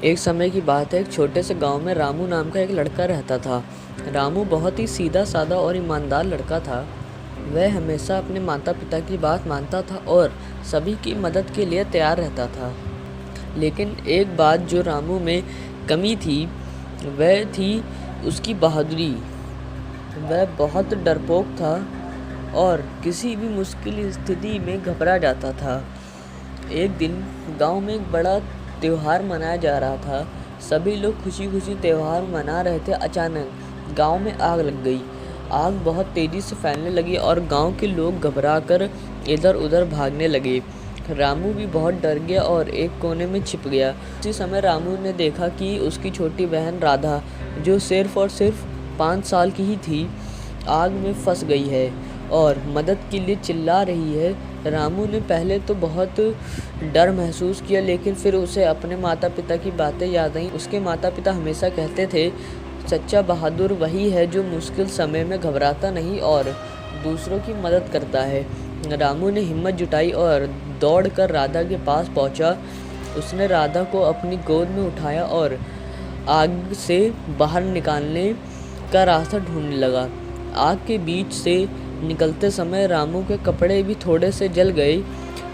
एक समय की बात है, एक छोटे से गांव में रामू नाम का एक लड़का रहता था। रामू बहुत ही सीधा साधा और ईमानदार लड़का था। वह हमेशा अपने माता पिता की बात मानता था और सभी की मदद के लिए तैयार रहता था। लेकिन एक बात जो रामू में कमी थी, वह थी उसकी बहादुरी। वह बहुत डरपोक था और किसी भी मुश्किल स्थिति में घबरा जाता था। एक दिन गांव में एक बड़ा त्योहार मनाया जा रहा था। सभी लोग खुशी खुशी त्योहार मना रहे थे। अचानक गांव में आग लग गई। आग बहुत तेजी से फैलने लगी और गांव के लोग घबराकर इधर उधर भागने लगे। रामू भी बहुत डर गया और एक कोने में छिप गया। उसी समय रामू ने देखा कि उसकी छोटी बहन राधा, जो सिर्फ और सिर्फ 5 साल की ही थी, आग में फंस गई है और मदद के लिए चिल्ला रही है। रामू ने पहले तो बहुत डर महसूस किया, लेकिन फिर उसे अपने माता पिता की बातें याद आईं। उसके माता पिता हमेशा कहते थे, सच्चा बहादुर वही है जो मुश्किल समय में घबराता नहीं और दूसरों की मदद करता है। रामू ने हिम्मत जुटाई और दौड़कर राधा के पास पहुंचा। उसने राधा को अपनी गोद में उठाया और आग से बाहर निकालने का रास्ता ढूंढने लगा। आग के बीच से निकलते समय रामू के कपड़े भी थोड़े से जल गए,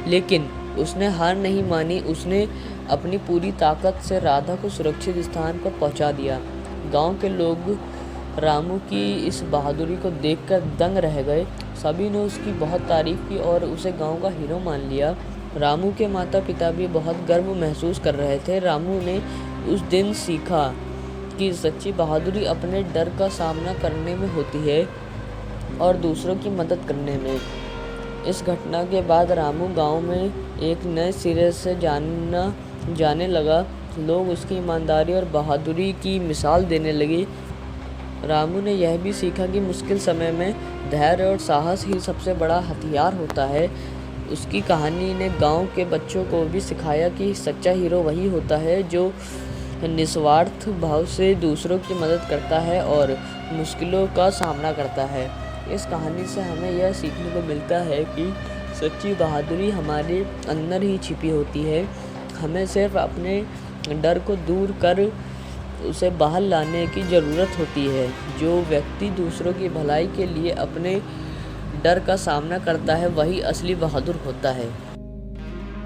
लेकिन उसने हार नहीं मानी। उसने अपनी पूरी ताकत से राधा को सुरक्षित स्थान पर पहुंचा दिया। गांव के लोग रामू की इस बहादुरी को देखकर दंग रह गए। सभी ने उसकी बहुत तारीफ की और उसे गांव का हीरो मान लिया। रामू के माता पिता भी बहुत गर्व महसूस कर रहे थे। रामू ने उस दिन सीखा कि सच्ची बहादुरी अपने डर का सामना करने में होती है और दूसरों की मदद करने में। इस घटना के बाद रामू गांव में एक नए सिरे से जाना जाने लगा। लोग उसकी ईमानदारी और बहादुरी की मिसाल देने लगे। रामू ने यह भी सीखा कि मुश्किल समय में धैर्य और साहस ही सबसे बड़ा हथियार होता है। उसकी कहानी ने गांव के बच्चों को भी सिखाया कि सच्चा हीरो वही होता है जो निस्वार्थ भाव से दूसरों की मदद करता है और मुश्किलों का सामना करता है। इस कहानी से हमें यह सीखने को मिलता है कि सच्ची बहादुरी हमारे अंदर ही छिपी होती है। हमें सिर्फ अपने डर को दूर कर उसे बाहर लाने की ज़रूरत होती है। जो व्यक्ति दूसरों की भलाई के लिए अपने डर का सामना करता है, वही असली बहादुर होता है।